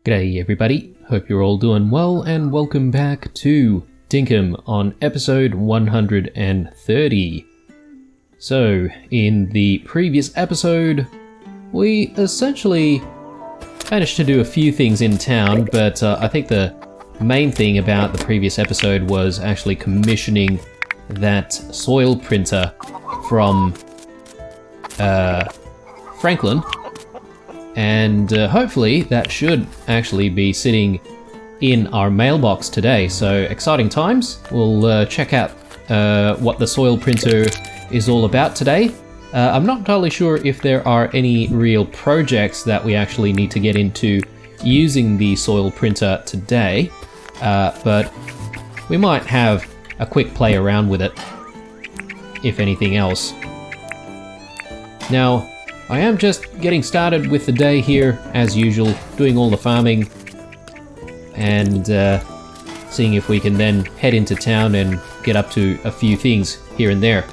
G'day everybody, hope you're all doing well and welcome back to Dinkum on episode 130. So, in the previous episode, we essentially managed to do a few things in town, but I think the main thing about the previous episode was actually commissioning that soil printer from Franklin. And hopefully that should actually be sitting in our mailbox today. So exciting times. We'll check out what the soil printer is all about today. I'm not entirely sure if there are any real projects that we actually need to get into using the soil printer today, but we might have a quick play around with it, if anything else. Now, I am just getting started with the day here, as usual, doing all the farming and seeing if we can then head into town and get up to a few things here and there.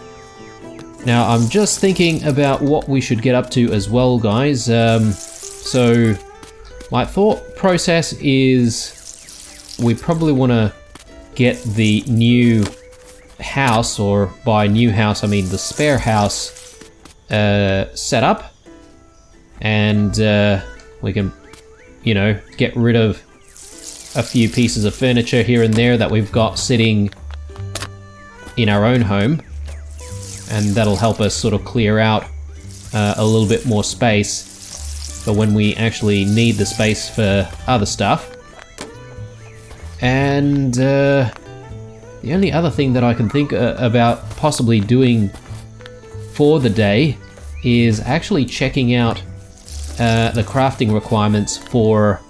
Now, I'm just thinking about what we should get up to as well, guys. So, my thought process is we probably want to get the new house, or by new house I mean the spare house, set up, and we can, you know, get rid of a few pieces of furniture here and there that we've got sitting in our own home, and that'll help us sort of clear out a little bit more space for when we actually need the space for other stuff. And the only other thing that I can think about possibly doing for the day is actually checking out the crafting requirements for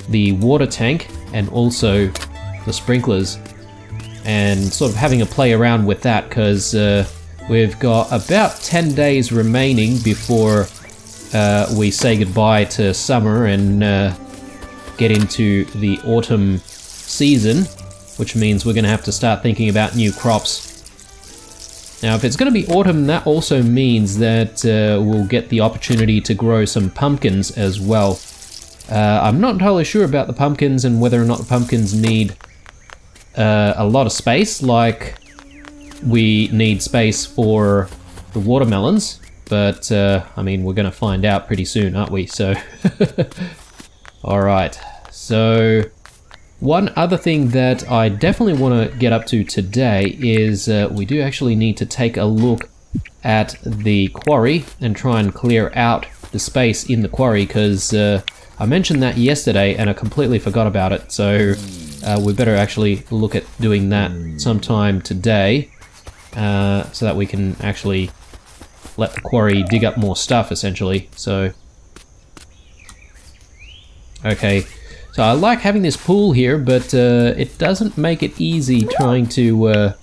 the water tank and also the sprinklers, and sort of having a play around with that, because we've got about 10 days remaining before we say goodbye to summer and get into the autumn season, which means we're going to have to start thinking about new crops. Now, if it's going to be autumn, that also means that we'll get the opportunity to grow some pumpkins as well. I'm not entirely sure about the pumpkins and whether or not the pumpkins need a lot of space, like we need space for the watermelons, but I mean, we're going to find out pretty soon, aren't we? So, alright, so one other thing that I definitely want to get up to today is we do actually need to take a look at the quarry and try and clear out the space in the quarry, because I mentioned that yesterday and I completely forgot about it, so we better actually look at doing that sometime today, so that we can actually let the quarry dig up more stuff, essentially. So, okay. So I like having this pool here, but it doesn't make it easy trying to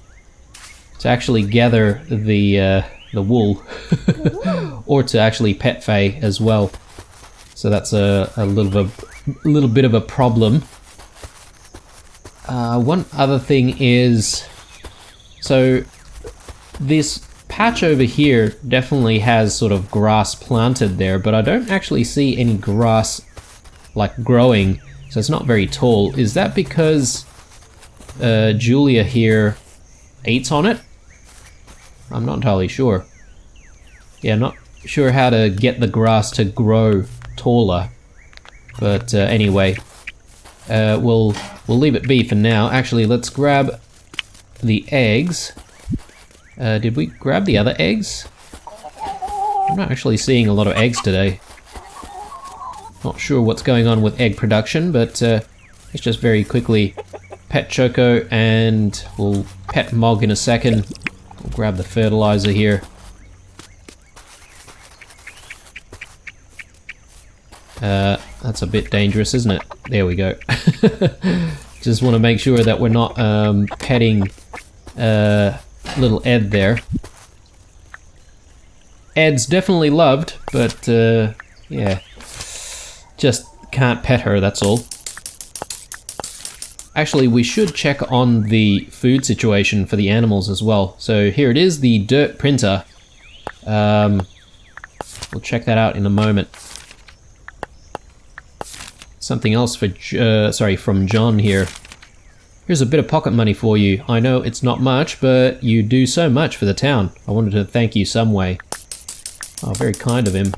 actually gather the wool, or to actually pet Faye as well. So that's a little bit of a problem. One other thing is, so this patch over here definitely has sort of grass planted there, but I don't actually see any grass like growing. So it's not very tall. Is that because Julia here eats on it? I'm not entirely sure. Yeah, not sure how to get the grass to grow taller. But anyway, we'll leave it be for now. Actually, let's grab the eggs. Did we grab the other eggs? I'm not actually seeing a lot of eggs today. Not sure what's going on with egg production, but let's just very quickly pet Choco, and we'll pet Mog in a second. We'll grab the fertilizer here. That's a bit dangerous, isn't it? There we go. Just want to make sure that we're not petting little Ed there. Ed's definitely loved, but yeah. Just can't pet her, that's all. Actually, we should check on the food situation for the animals as well. So here it is, the dirt printer. We'll check that out in a moment. something else for, from John here. Here's a bit of pocket money for you. I know it's not much, but you do so much for the town. I wanted to thank you some way. Oh, very kind of him.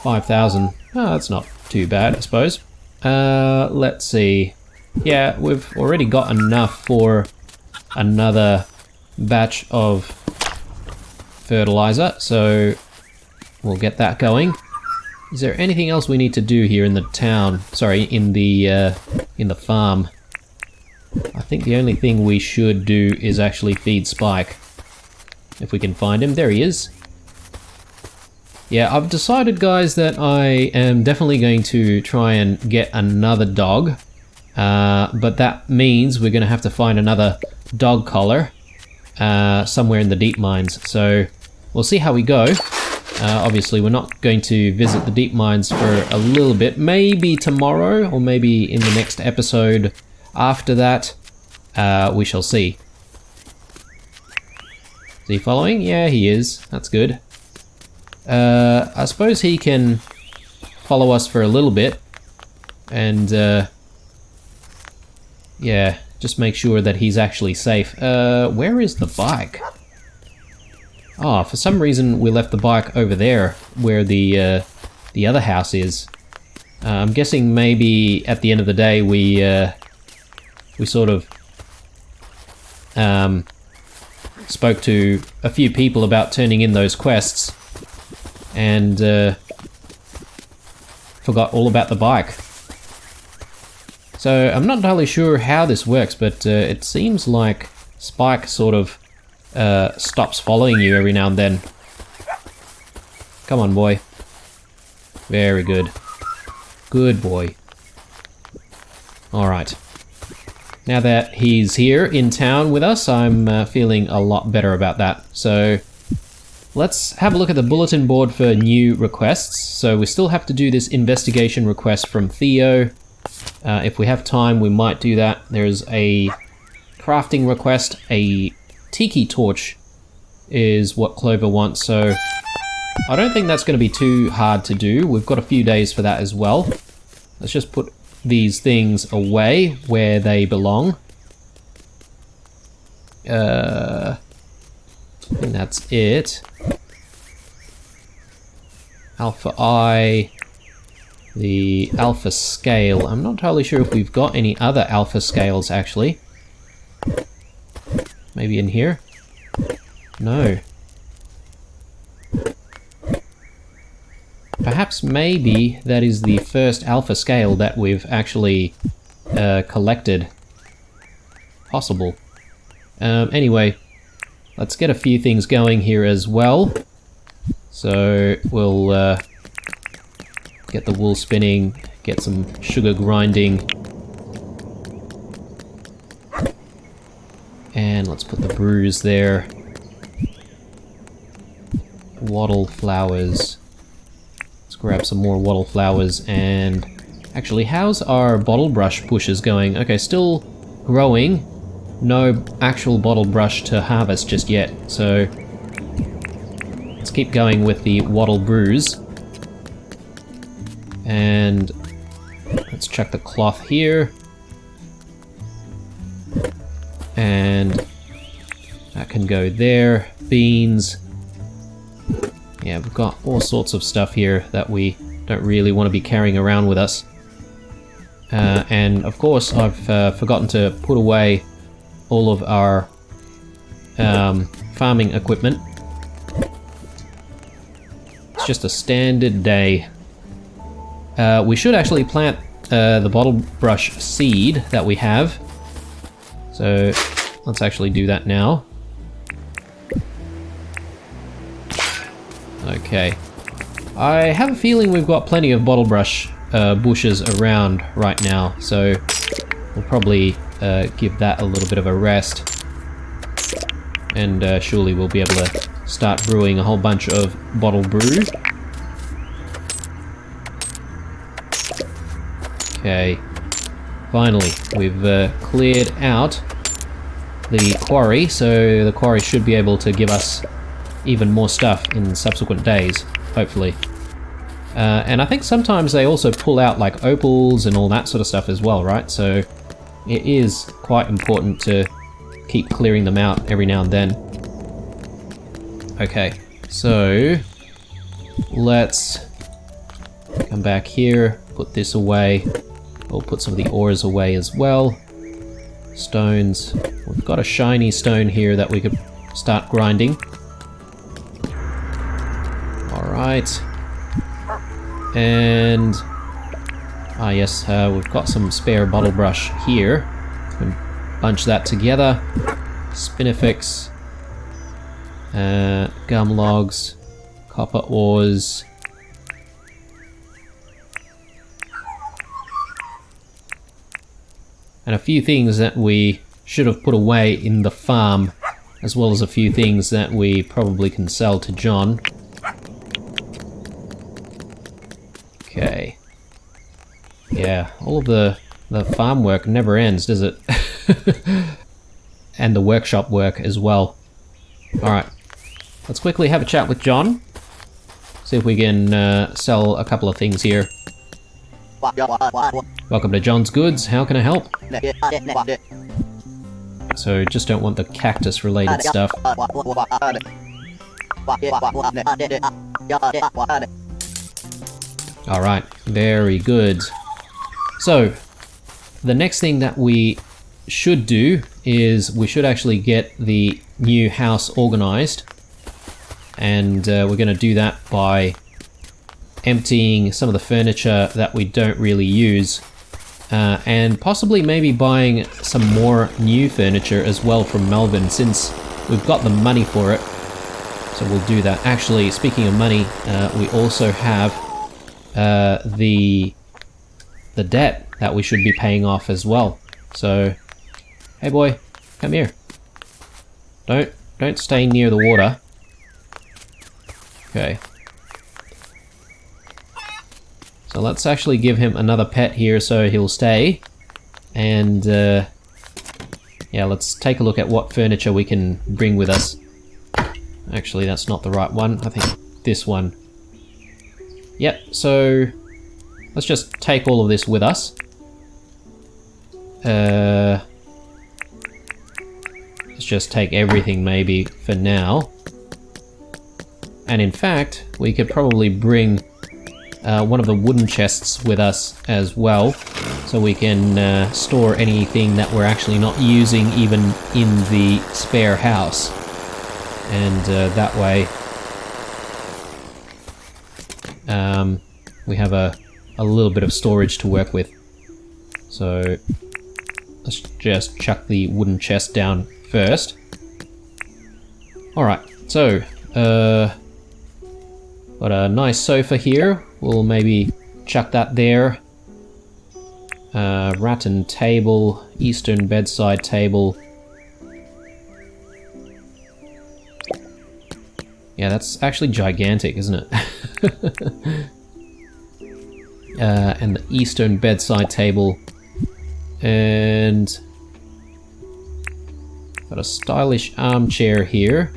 5,000. Oh, that's not too bad, I suppose. Let's see. Yeah, we've already got enough for another batch of fertilizer, so we'll get that going. Is there anything else we need to do here in the town? Sorry, in the farm. I think the only thing we should do is actually feed Spike. If we can find him. There he is. Yeah, I've decided, guys, that I am definitely going to try and get another dog. But that means we're going to have to find another dog collar somewhere in the deep mines. So we'll see how we go. Obviously, we're not going to visit the deep mines for a little bit. Maybe tomorrow, or maybe in the next episode after that. We shall see. Is he following? Yeah, he is. That's good. I suppose he can follow us for a little bit. And, yeah, just make sure that he's actually safe. Where is the bike? Oh, for some reason we left the bike over there, where the other house is. I'm guessing maybe at the end of the day we sort of spoke to a few people about turning in those quests and forgot all about the bike. So I'm not entirely sure how this works, but it seems like Spike sort of stops following you every now and then. Come on, boy. Very good. Good boy. Alright. Now that he's here in town with us, I'm feeling a lot better about that. So let's have a look at the bulletin board for new requests. So we still have to do this investigation request from Theo. If we have time, we might do that. There's a crafting request. A tiki torch is what Clover wants, so I don't think that's going to be too hard to do. We've got a few days for that as well. Let's just put these things away where they belong. I think that's it. Alpha Eye. The alpha scale. I'm not entirely sure if we've got any other alpha scales, actually. Maybe in here? No. Perhaps maybe that is the first alpha scale that we've actually collected. Possible. Anyway, let's get a few things going here as well. So we'll get the wool spinning, get some sugar grinding. And let's put the brews there. Wattle flowers. Let's grab some more wattle flowers. And actually, how's our bottle brush bushes going? Okay, still growing. No actual bottle brush to harvest just yet. So let's keep going with the wattle brews. And let's chuck the cloth here. And that can go there. Beans. Yeah, we've got all sorts of stuff here that we don't really want to be carrying around with us. And of course, I've forgotten to put away all of our farming equipment. It's just a standard day. We should actually plant the bottle brush seed that we have. So let's actually do that now. Okay. I have a feeling we've got plenty of bottle brush bushes around right now, so we'll probably give that a little bit of a rest. And surely we'll be able to start brewing a whole bunch of bottle brew. Okay. Finally, we've cleared out the quarry, so the quarry should be able to give us even more stuff in subsequent days, hopefully. And I think sometimes they also pull out like opals and all that sort of stuff as well, right? So it is quite important to keep clearing them out every now and then. Okay, so let's come back here, put this away. We'll put some of the ores away as well. Stones. We've got a shiny stone here that we could start grinding. Alright. And... ah yes, we've got some spare bottle brush here. We can bunch that together. Spinifex. Gum logs. Copper ores. And a few things that we should have put away in the farm, as well as a few things that we probably can sell to John. Okay. Yeah, all of the farm work never ends, does it? And the workshop work as well. Alright, let's quickly have a chat with John. See if we can sell a couple of things here. Welcome to John's Goods, how can I help? So just don't want the cactus related stuff. Alright, very good. So, the next thing that we should do is we should actually get the new house organized. And we're going to do that by emptying some of the furniture that we don't really use. And possibly maybe buying some more new furniture as well from Melbourne, since we've got the money for it. So we'll do that. Actually, speaking of money, we also have the debt that we should be paying off as well. So, hey boy, come here. Don't stay near the water. Okay. So let's actually give him another pet here so he'll stay. And yeah, let's take a look at what furniture we can bring with us. Actually, that's not the right one. I think this one. Yep, so let's just take all of this with us. Let's just take everything maybe for now. And in fact, we could probably bring one of the wooden chests with us as well, so we can store anything that we're actually not using even in the spare house. And that way we have a little bit of storage to work with. So let's just chuck the wooden chest down first. Alright, so got a nice sofa here. We'll maybe chuck that there. Rattan table, Eastern bedside table. Yeah, that's actually gigantic, isn't it? And the Eastern bedside table. And got a stylish armchair here.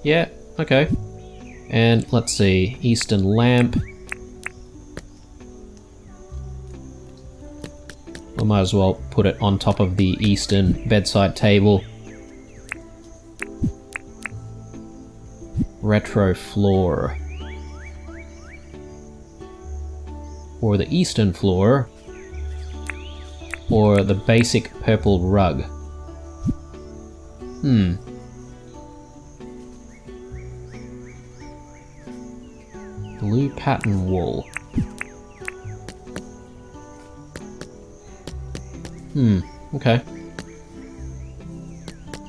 Yeah, okay. And let's see, Eastern lamp. We might as well put it on top of the Eastern bedside table. Retro floor. Or the Eastern floor. Or the basic purple rug. Blue pattern wall. Okay.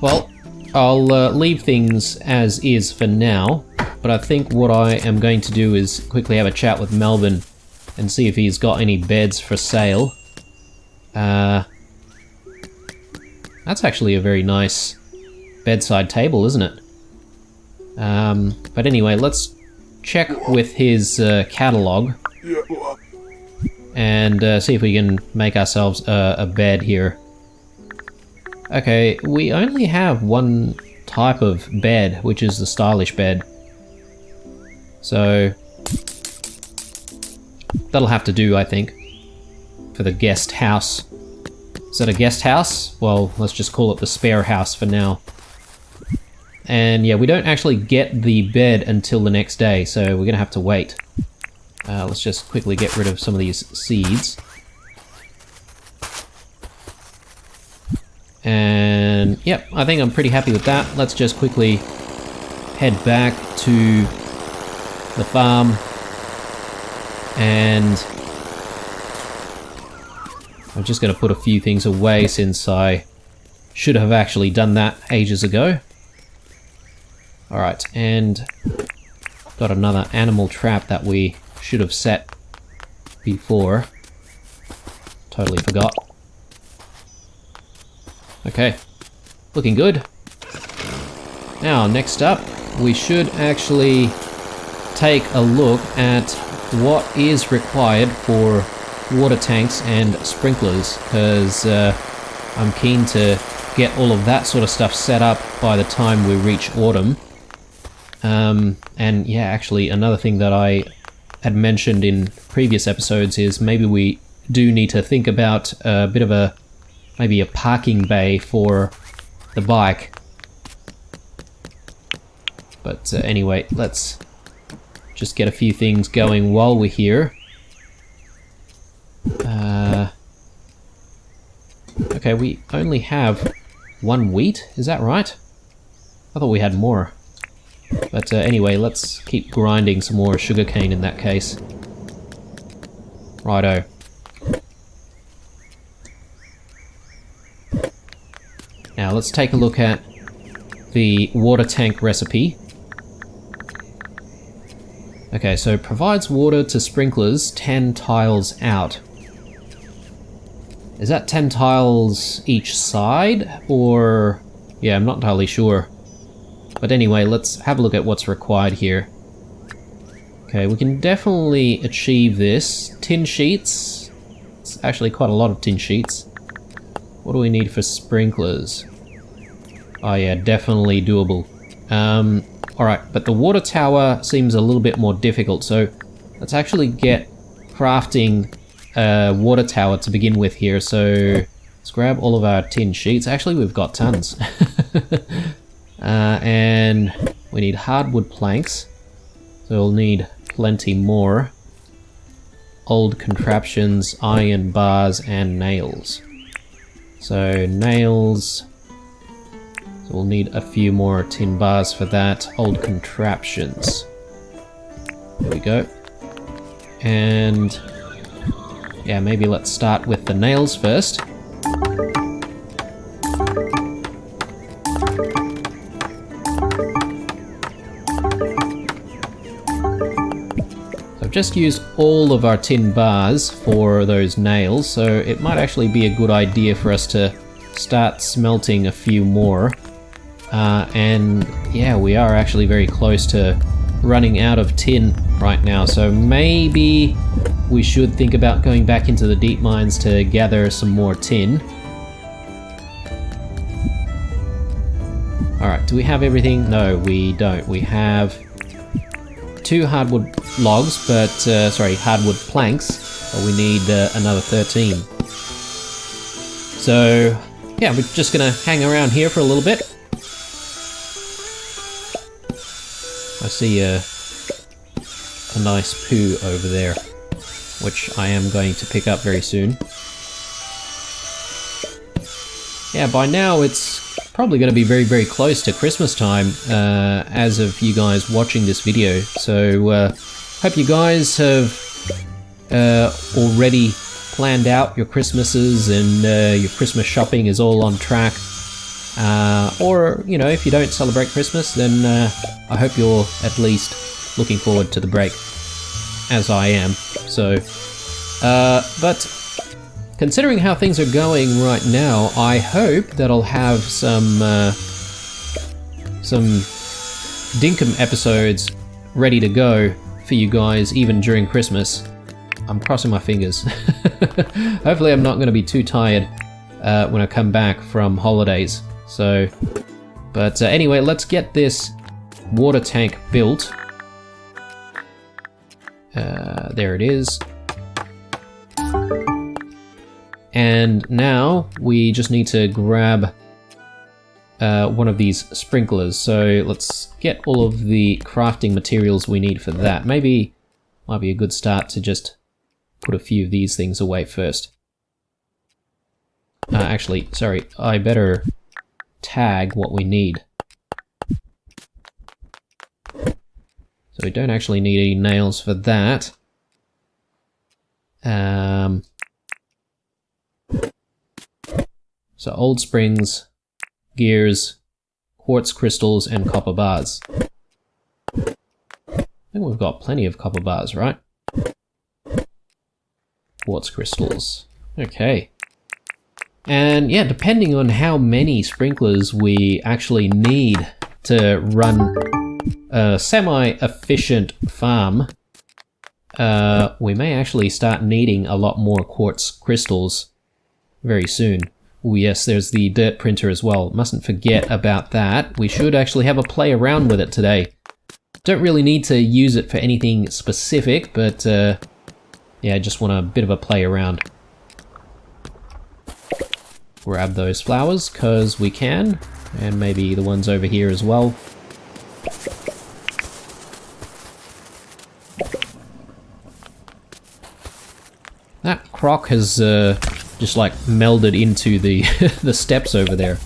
Well, I'll leave things as is for now, but I think what I am going to do is quickly have a chat with Melbourne and see if he's got any beds for sale. That's actually a very nice bedside table, isn't it? But anyway, let's check with his catalog and see if we can make ourselves a bed here. Okay, we only have one type of bed, which is the stylish bed. So that'll have to do, I think, for the guest house. Is that a guest house? Well, let's just call it the spare house for now. And yeah, we don't actually get the bed until the next day, so we're gonna have to wait. Let's just quickly get rid of some of these seeds. And yep, I think I'm pretty happy with that. Let's just quickly head back to the farm. And I'm just going to put a few things away since I should have actually done that ages ago. Alright, and got another animal trap that we should have set before. Totally forgot. Okay, looking good. Now, next up, we should actually take a look at what is required for water tanks and sprinklers, because I'm keen to get all of that sort of stuff set up by the time we reach autumn. And yeah, actually another thing that I had mentioned in previous episodes is maybe we do need to think about a bit of maybe a parking bay for the bike. But anyway, let's just get a few things going while we're here. Okay, we only have one wheat, is that right? I thought we had more. But anyway, let's keep grinding some more sugarcane in that case. Righto. Now let's take a look at the water tank recipe. Okay, so provides water to sprinklers 10 tiles out. Is that 10 tiles each side, or... yeah, I'm not entirely sure. But anyway, let's have a look at what's required here. Okay, we can definitely achieve this. Tin sheets. It's actually quite a lot of tin sheets. What do we need for sprinklers? Oh yeah, definitely doable. Alright, but the water tower seems a little bit more difficult, so let's actually get crafting a water tower to begin with here. So let's grab all of our tin sheets. Actually, we've got tons. And we need hardwood planks, so we'll need plenty more. Old contraptions, iron bars, and nails. So nails, so we'll need a few more tin bars for that. Old contraptions. There we go. And yeah, maybe let's start with the nails first. So I've just used all of our tin bars for those nails, so it might actually be a good idea for us to start smelting a few more. And yeah, we are actually very close to running out of tin right now, so maybe we should think about going back into the deep mines to gather some more tin. Alright, do we have everything? No, we don't. We have 2 hardwood logs, but sorry, hardwood planks, but we need another 13. So yeah, we're just gonna hang around here for a little bit. I see a nice poo over there, which I am going to pick up very soon. Yeah, by now it's probably going to be very, very close to Christmas time as of you guys watching this video. So hope you guys have already planned out your Christmases and your Christmas shopping is all on track. Or, you know, if you don't celebrate Christmas, then I hope you're at least looking forward to the break, as I am. So, but considering how things are going right now, I hope that I'll have some Dinkum episodes ready to go for you guys, even during Christmas. I'm crossing my fingers. Hopefully I'm not going to be too tired when I come back from holidays. So, But anyway, let's get this water tank built. There it is. And now we just need to grab one of these sprinklers. So let's get all of the crafting materials we need for that. Maybe might be a good start to just put a few of these things away first. Actually, sorry, I better tag what we need. So we don't actually need any nails for that. So old springs, gears, quartz crystals, and copper bars. I think we've got plenty of copper bars, right? Quartz crystals. Okay. And yeah, depending on how many sprinklers we actually need to run a semi-efficient farm, we may actually start needing a lot more quartz crystals very soon. Oh yes, there's the dirt printer as well. Mustn't forget about that. We should actually have a play around with it today. Don't really need to use it for anything specific, but yeah, I just want a bit of a play around. Grab those flowers, because we can, and maybe the ones over here as well. That croc has just like melded into the the steps over there.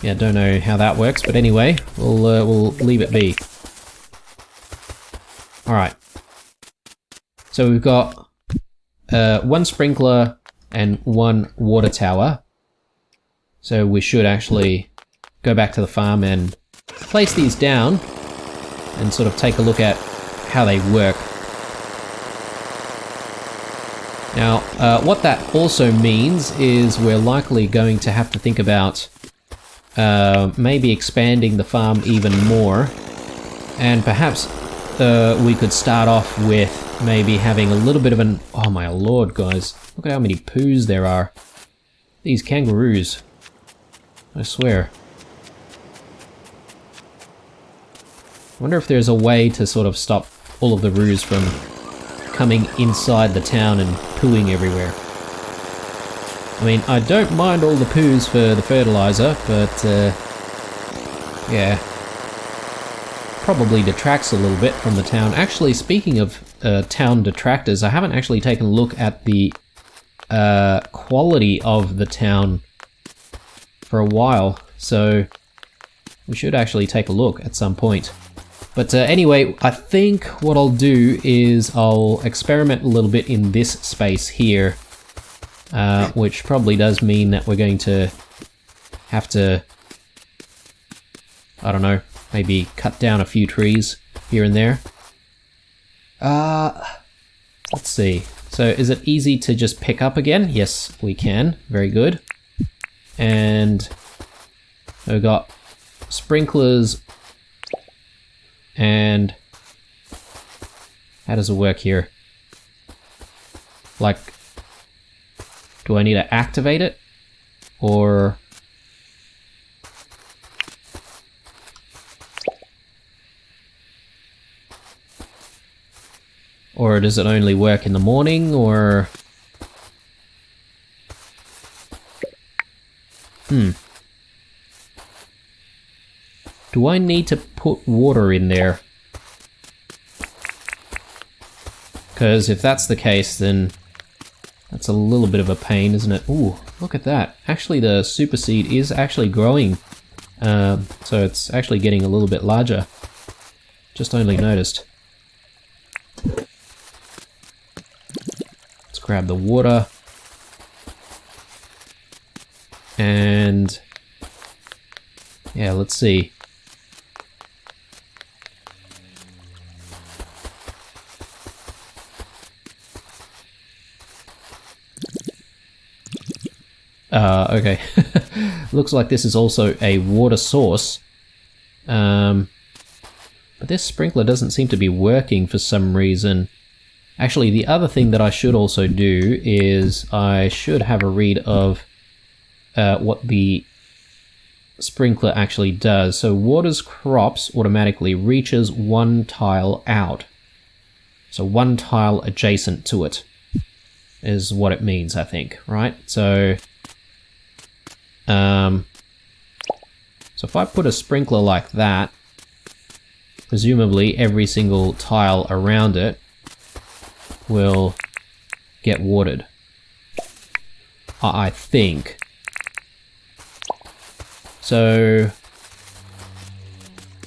Yeah, don't know how that works, but anyway, we'll leave it be. All right. So we've got one sprinkler and one water tower. So we should actually go back to the farm and place these down and sort of take a look at how they work. Now, what that also means is we're likely going to have to think about maybe expanding the farm even more, and perhaps we could start off with maybe having a little bit of an... Oh my lord, guys. Look at how many poos there are. These kangaroos. I swear. I wonder if there's a way to sort of stop all of the roos from coming inside the town and pooing everywhere. I mean, I don't mind all the poos for the fertilizer, but yeah, probably detracts a little bit from the town. Actually, speaking of town detractors, I haven't actually taken a look at the quality of the town for a while, so we should actually take a look at some point. But anyway, I think what I'll do is I'll experiment a little bit in this space here, which probably does mean that we're going to have to, I don't know, maybe cut down a few trees here and there. Let's see. So is it easy to just pick up again? Yes, we can. Very good. And we've got sprinklers. And how does it work here? Like, do I need to activate it? Or... Or does it only work in the morning, or... Do I need to put water in there? Because if that's the case, then that's a little bit of a pain, isn't it? Ooh, look at that. Actually, the super seed is actually growing. So it's actually getting a little bit larger. Just only noticed. Let's grab the water. And... yeah, let's see. Okay. Looks like this is also a water source. But this sprinkler doesn't seem to be working for some reason. Actually, the other thing that I should also do is I should have a read of what the sprinkler actually does. So waters crops automatically, reaches one tile out. So one tile adjacent to it is what it means, I think, right? So, so if I put a sprinkler like that, presumably every single tile around it will get watered. I think. So,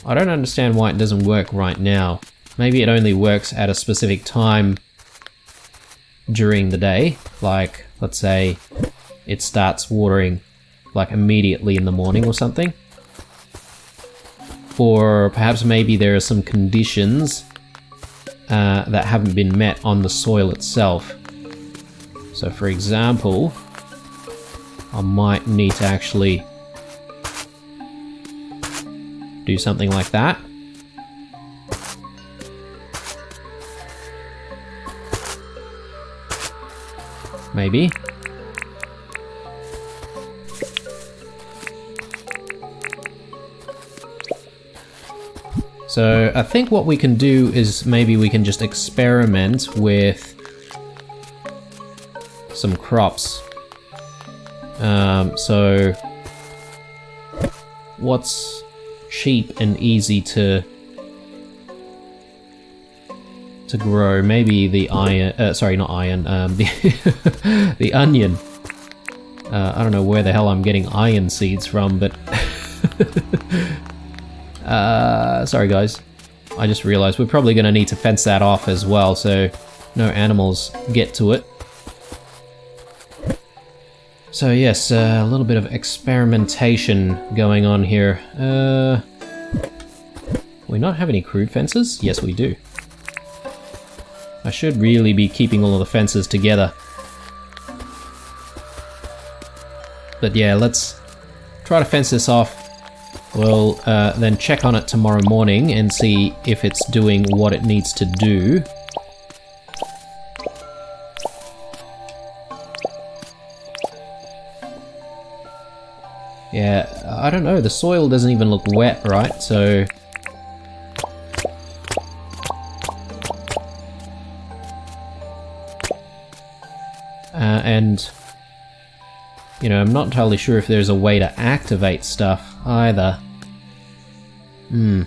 I don't understand why it doesn't work right now. Maybe it only works at a specific time during the day. Like, let's say it starts watering like immediately in the morning or something. Or perhaps maybe there are some conditions that haven't been met on the soil itself. So for example, I might need to actually do something like that. Maybe. So I think what we can do is maybe we can just experiment with some crops. So what's cheap and easy to grow? Maybe the iron, sorry, not iron, the the onion. I don't know where the hell I'm getting iron seeds from, but sorry guys, I just realized we're probably going to need to fence that off as well, so no animals get to it. So yes, a little bit of experimentation going on here. We not have any crude fences? Yes, we do. I should really be keeping all of the fences together. But yeah, let's try to fence this off. We'll then check on it tomorrow morning and see if it's doing what it needs to do. Yeah, I don't know, the soil doesn't even look wet, right? So... and... you know, I'm not entirely sure if there's a way to activate stuff either. And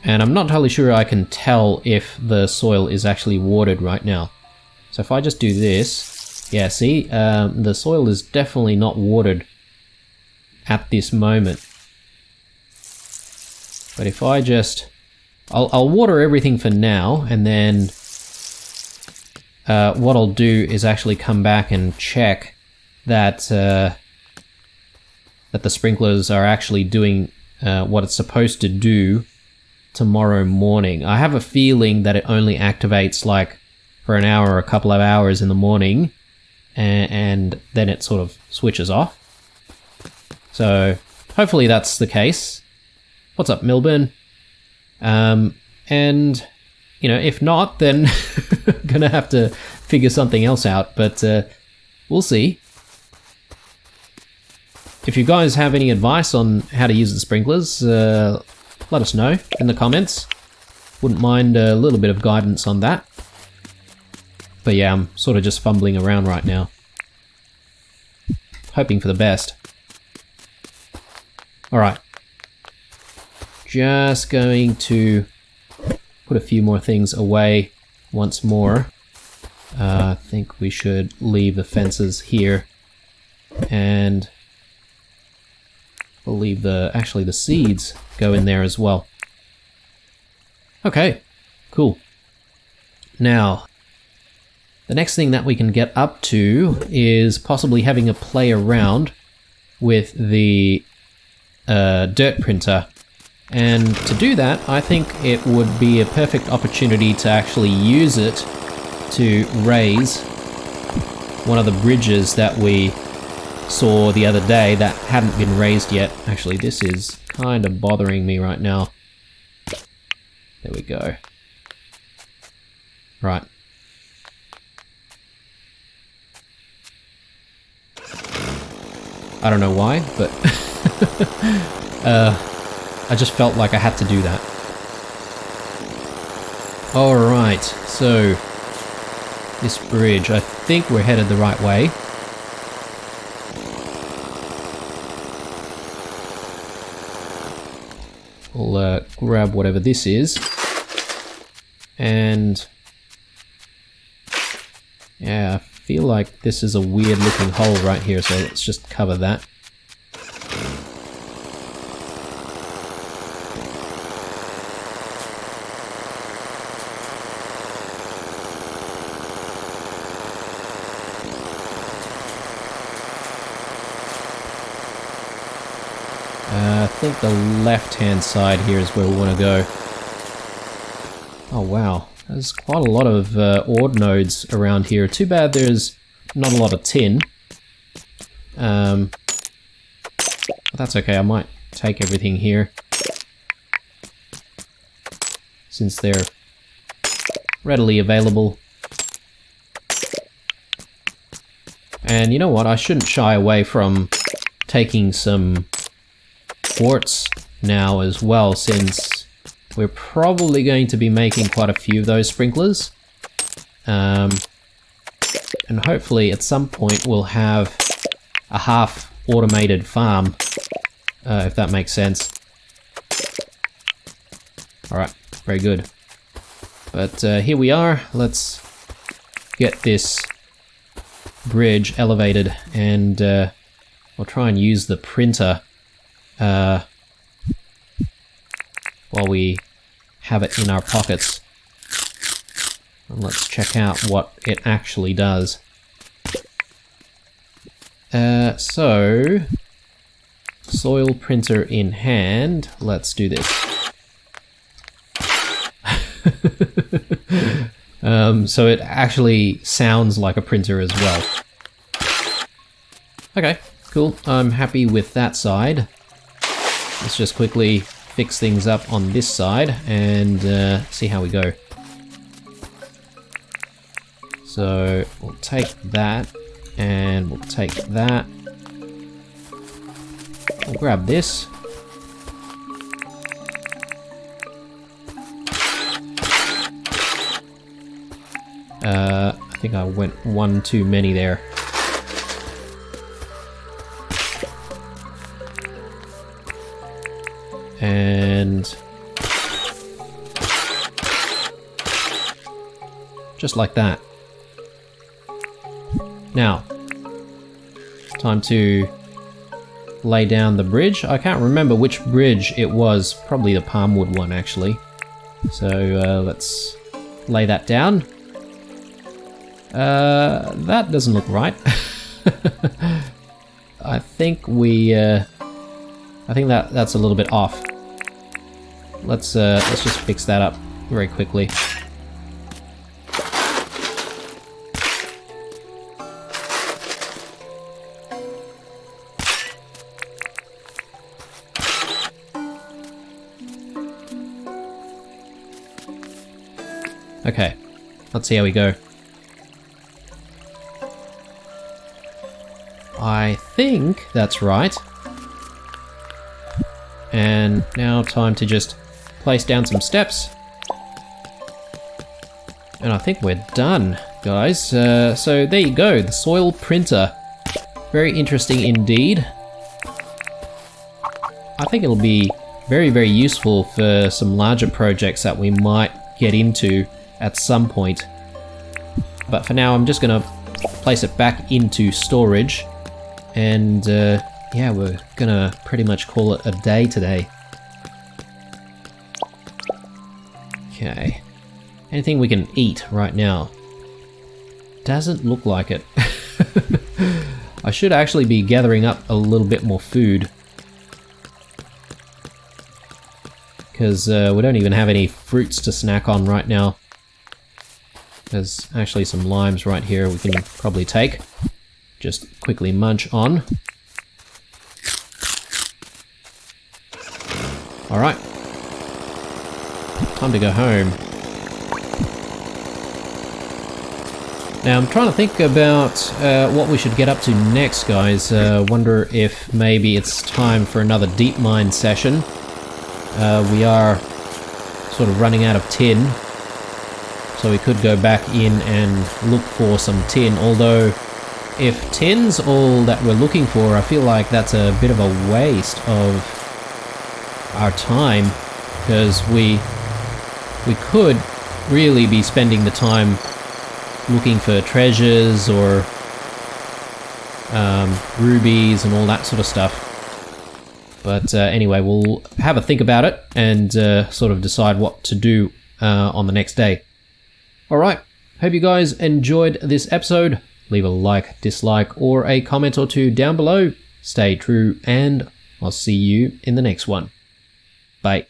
I'm not entirely sure I can tell if the soil is actually watered right now. So if I just do this, yeah, see, the soil is definitely not watered at this moment. But if I just... I'll water everything for now, and then what I'll do is actually come back and check that that the sprinklers are actually doing what it's supposed to do tomorrow morning. I have a feeling that it only activates like for an hour or a couple of hours in the morning, and then it sort of switches off. So hopefully that's the case. What's up, Milburn? And, you know, if not, then gonna have to figure something else out, but we'll see. If you guys have any advice on how to use the sprinklers, let us know in the comments. Wouldn't mind a little bit of guidance on that. But yeah, I'm sort of just fumbling around right now. Hoping for the best. Alright. Just going to put a few more things away once more. I think we should leave the fences here, and we'll leave actually the seeds go in there as well. Okay, cool. Now, the next thing that we can get up to is possibly having a play around with the dirt printer. And to do that, I think it would be a perfect opportunity to actually use it to raise one of the bridges that we saw the other day that hadn't been raised yet. Actually, this is kind of bothering me right now. There we go. Right. I don't know why, but I just felt like I had to do that. Alright, so this bridge, I think we're headed the right way. We'll grab whatever this is. And yeah, I feel like this is a weird looking hole right here, so let's just cover that. I think the left-hand side here is where we want to go. Oh wow, there's quite a lot of ore nodes around here. Too bad there's not a lot of tin. But that's okay, I might take everything here, since they're readily available. And you know what, I shouldn't shy away from taking some quartz now as well, since we're probably going to be making quite a few of those sprinklers. And hopefully at some point we'll have a half automated farm, if that makes sense. Alright, very good. But here we are, let's get this bridge elevated, and we'll try and use the printer while we have it in our pockets. And let's check out what it actually does. So, soil printer in hand, let's do this. So it actually sounds like a printer as well. Okay, cool, I'm happy with that side. Let's just quickly fix things up on this side and see how we go. So we'll take that and we'll take that. We'll grab this. I think I went one too many there. And just like that. Now, time to lay down the bridge. I can't remember which bridge it was, probably the palmwood one actually. So let's lay that down. That doesn't look right. I think that's a little bit off. Let's just fix that up very quickly. Okay, let's see how we go. I think that's right. And now time to just place down some steps. And I think we're done, guys. So there you go, the soil printer. Very interesting indeed. I think it'll be very, very useful for some larger projects that we might get into at some point. But for now, I'm just gonna place it back into storage. And yeah, we're gonna pretty much call it a day today. Okay. Anything we can eat right now? Doesn't look like it. I should actually be gathering up a little bit more food. Because we don't even have any fruits to snack on right now. There's actually some limes right here we can probably take. Just quickly munch on. Alright. Time to go home. Now I'm trying to think about what we should get up to next, guys. Wonder if maybe it's time for another deep mine session. We are sort of running out of tin, so we could go back in and look for some tin, although if tin's all that we're looking for, I feel like that's a bit of a waste of our time, because we could really be spending the time looking for treasures or rubies and all that sort of stuff. But anyway, we'll have a think about it and sort of decide what to do on the next day. Alright, hope you guys enjoyed this episode. Leave a like, dislike, or a comment or two down below. Stay true, and I'll see you in the next one. Bye.